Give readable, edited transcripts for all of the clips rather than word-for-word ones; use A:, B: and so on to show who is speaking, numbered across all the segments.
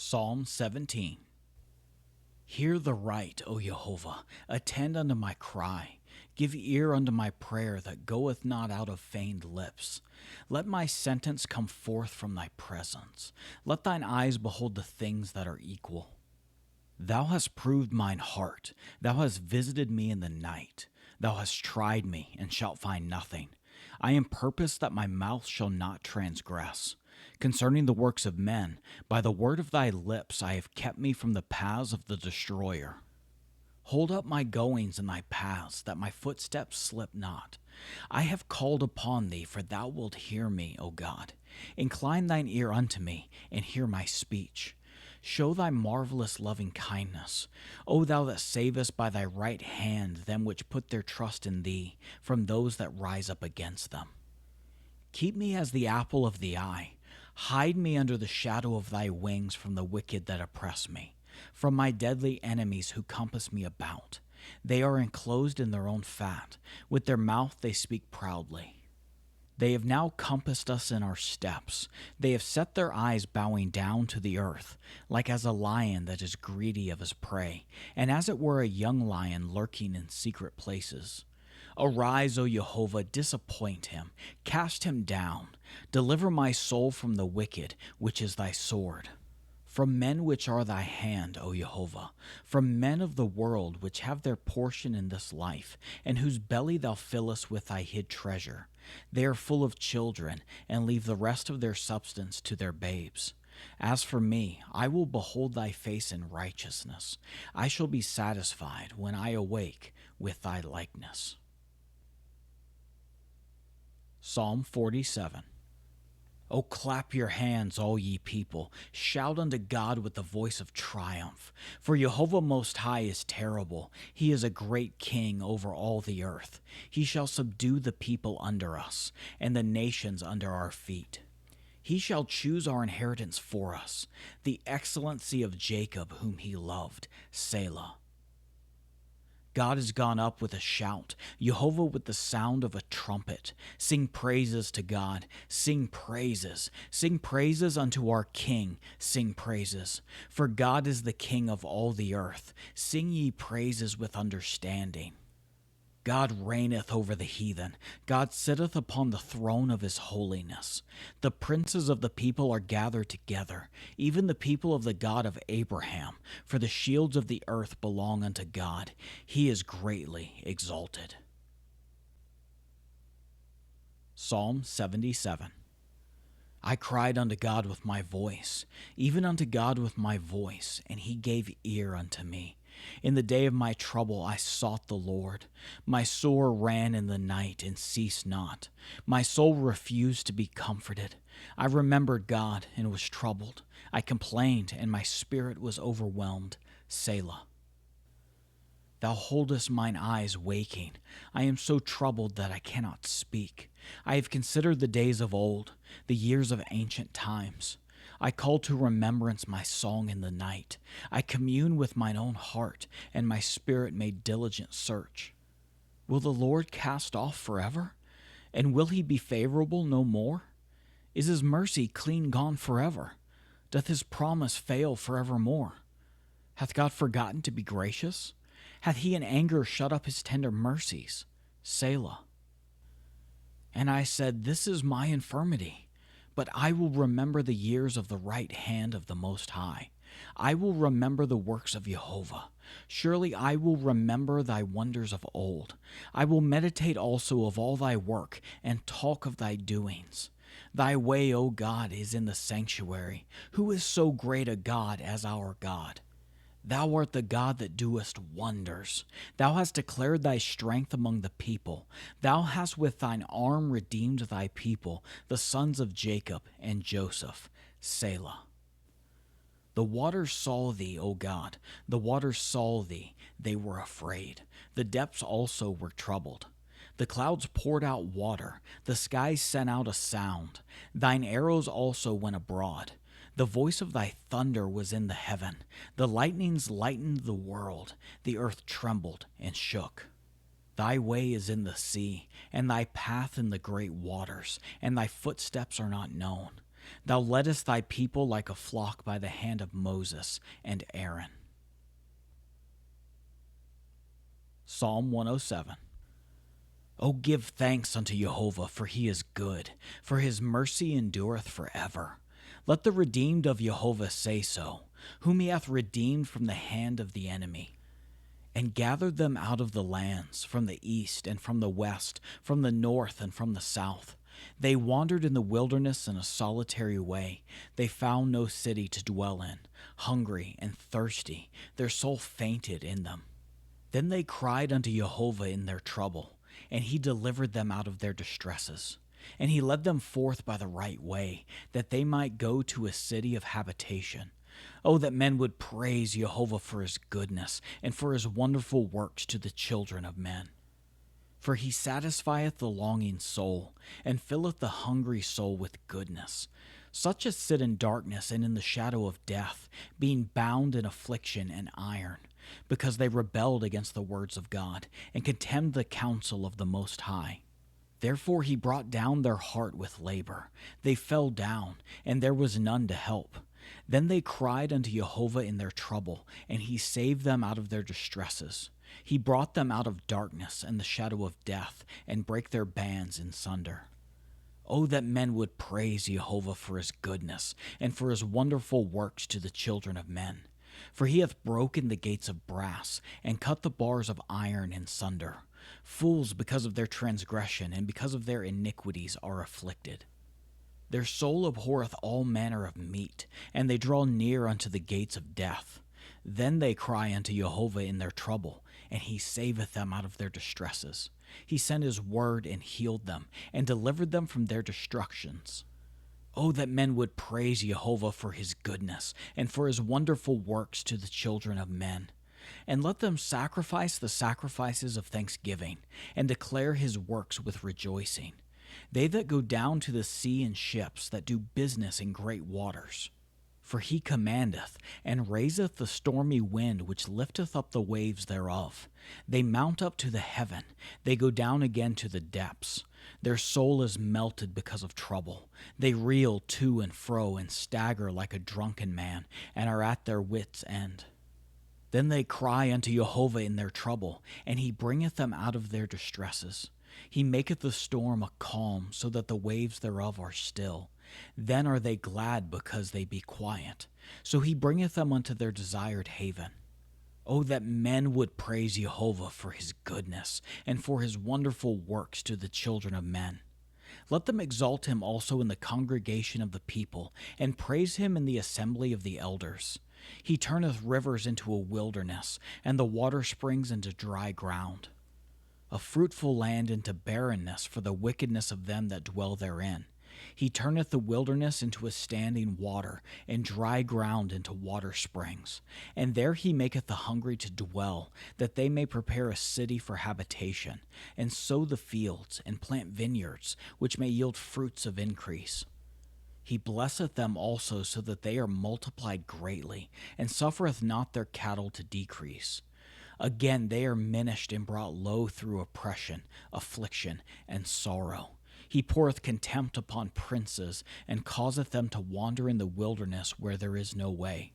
A: Psalm 17. Hear the right, O Yehovah, attend unto my cry. Give ear unto my prayer that goeth not out of feigned lips. Let my sentence come forth from thy presence. Let thine eyes behold the things that are equal. Thou hast proved mine heart. Thou hast visited me in the night. Thou hast tried me, and shalt find nothing. I am purposed that my mouth shall not transgress. Concerning the works of men, by the word of thy lips I have kept me from the paths of the destroyer. Hold up my goings in thy paths, that my footsteps slip not. I have called upon thee, for thou wilt hear me, O God. Incline thine ear unto me, and hear my speech. Show thy marvelous loving kindness, O thou that savest by thy right hand them which put their trust in thee, from those that rise up against them. Keep me as the apple of the eye. Hide me under the shadow of thy wings from the wicked that oppress me, from my deadly enemies who compass me about. They are enclosed in their own fat. With their mouth they speak proudly. They have now compassed us in our steps. They have set their eyes bowing down to the earth, like as a lion that is greedy of his prey, and as it were a young lion lurking in secret places. Arise, O Yehovah, disappoint him, cast him down. Deliver my soul from the wicked, which is thy sword. From men which are thy hand, O Yehovah, from men of the world which have their portion in this life, and whose belly thou fillest with thy hid treasure. They are full of children, and leave the rest of their substance to their babes. As for me, I will behold thy face in righteousness. I shall be satisfied when I awake with thy likeness. Psalm 47. O clap your hands, all ye people. Shout unto God with the voice of triumph. For Yehovah Most High is terrible. He is a great king over all the earth. He shall subdue the people under us, and the nations under our feet. He shall choose our inheritance for us, the excellency of Jacob whom he loved. Selah. God is gone up with a shout, Yehovah with the sound of a trumpet. Sing praises to God, sing praises unto our King, sing praises. For God is the King of all the earth, sing ye praises with understanding. God reigneth over the heathen. God sitteth upon the throne of his holiness. The princes of the people are gathered together, even the people of the God of Abraham. For the shields of the earth belong unto God. He is greatly exalted. Psalm 77. I cried unto God with my voice, even unto God with my voice, and he gave ear unto me. In the day of my trouble I sought the Lord. My sore ran in the night and ceased not. My soul refused to be comforted. I remembered God and was troubled. I complained, and my spirit was overwhelmed. Selah. Thou holdest mine eyes waking. I am so troubled that I cannot speak. I have considered the days of old, the years of ancient times. I call to remembrance my song in the night. I commune with mine own heart, and my spirit made diligent search. Will the Lord cast off forever? And will he be favorable no more? Is his mercy clean gone forever? Doth his promise fail forevermore? Hath God forgotten to be gracious? Hath he in anger shut up his tender mercies? Selah. And I said, This is my infirmity. But I will remember the years of the right hand of the Most High. I will remember the works of Yehovah. Surely I will remember thy wonders of old. I will meditate also of all thy work, and talk of thy doings. Thy way, O God, is in the sanctuary. Who is so great a God as our God? Thou art the God that doest wonders. Thou hast declared thy strength among the people. Thou hast with thine arm redeemed thy people, the sons of Jacob and Joseph. Selah. The waters saw thee, O God. The waters saw thee. They were afraid. The depths also were troubled. The clouds poured out water. The skies sent out a sound. Thine arrows also went abroad. The voice of thy thunder was in the heaven. The lightnings lightened the world. The earth trembled and shook. Thy way is in the sea, and thy path in the great waters, and thy footsteps are not known. Thou leddest thy people like a flock by the hand of Moses and Aaron. Psalm 107. O give thanks unto Yehovah, for he is good, for his mercy endureth forever. Let the redeemed of Yehovah say so, whom he hath redeemed from the hand of the enemy, and gathered them out of the lands, from the east and from the west, from the north and from the south. They wandered in the wilderness in a solitary way. They found no city to dwell in. Hungry and thirsty, their soul fainted in them. Then they cried unto Yehovah in their trouble, and he delivered them out of their distresses. And he led them forth by the right way, that they might go to a city of habitation. Oh, that men would praise Yehovah for his goodness, and for his wonderful works to the children of men. For he satisfieth the longing soul, and filleth the hungry soul with goodness. Such as sit in darkness and in the shadow of death, being bound in affliction and iron, because they rebelled against the words of God, and contemned the counsel of the Most High. Therefore he brought down their heart with labor. They fell down, and there was none to help. Then they cried unto Yehovah in their trouble, and he saved them out of their distresses. He brought them out of darkness and the shadow of death, and brake their bands in sunder. Oh, that men would praise Yehovah for his goodness, and for his wonderful works to the children of men. For he hath broken the gates of brass, and cut the bars of iron in sunder. Fools, because of their transgression, and because of their iniquities, are afflicted. Their soul abhorreth all manner of meat, and they draw near unto the gates of death. Then they cry unto Yehovah in their trouble, and he saveth them out of their distresses. He sent his word and healed them, and delivered them from their destructions. Oh, that men would praise Yehovah for his goodness, and for his wonderful works to the children of men. And let them sacrifice the sacrifices of thanksgiving, and declare his works with rejoicing. They that go down to the sea in ships, that do business in great waters. For he commandeth, and raiseth the stormy wind, which lifteth up the waves thereof. They mount up to the heaven, they go down again to the depths. Their soul is melted because of trouble. They reel to and fro, and stagger like a drunken man, and are at their wits' end. Then they cry unto Yehovah in their trouble, and he bringeth them out of their distresses. He maketh the storm a calm, so that the waves thereof are still. Then are they glad because they be quiet. So he bringeth them unto their desired haven. Oh, that men would praise Yehovah for his goodness, and for his wonderful works to the children of men. Let them exalt him also in the congregation of the people, and praise him in the assembly of the elders. He turneth rivers into a wilderness, and the water springs into dry ground. A fruitful land into barrenness for the wickedness of them that dwell therein. He turneth the wilderness into a standing water, and dry ground into water springs. And there he maketh the hungry to dwell, that they may prepare a city for habitation, and sow the fields, and plant vineyards, which may yield fruits of increase. He blesseth them also, so that they are multiplied greatly, and suffereth not their cattle to decrease. Again they are minished and brought low through oppression, affliction, and sorrow. He poureth contempt upon princes, and causeth them to wander in the wilderness where there is no way.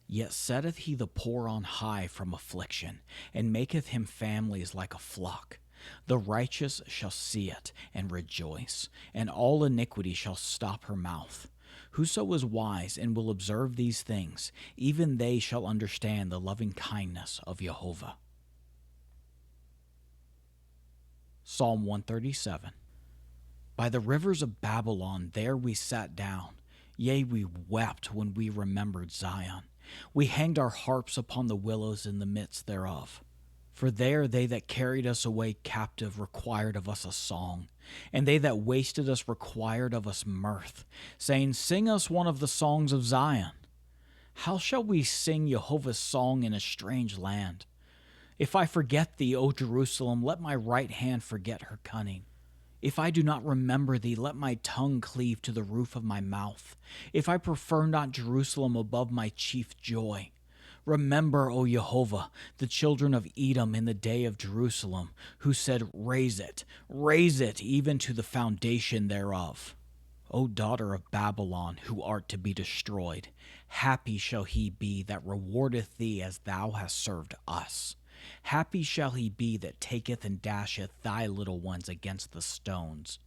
A: Yet setteth he the poor on high from affliction, and maketh him families like a flock. The righteous shall see it, and rejoice, and all iniquity shall stop her mouth. Whoso is wise and will observe these things, even they shall understand the loving kindness of Yehovah. Psalm 137. By the rivers of Babylon there we sat down, yea, we wept when we remembered Zion. We hanged our harps upon the willows in the midst thereof. For there they that carried us away captive required of us a song, and they that wasted us required of us mirth, saying, Sing us one of the songs of Zion. How shall we sing Yehovah's song in a strange land? If I forget thee, O Jerusalem, let my right hand forget her cunning. If I do not remember thee, let my tongue cleave to the roof of my mouth. If I prefer not Jerusalem above my chief joy. Remember, O Yehovah, the children of Edom in the day of Jerusalem, who said, raise it, even to the foundation thereof. O daughter of Babylon, who art to be destroyed, happy shall he be that rewardeth thee as thou hast served us. Happy shall he be that taketh and dasheth thy little ones against the stones.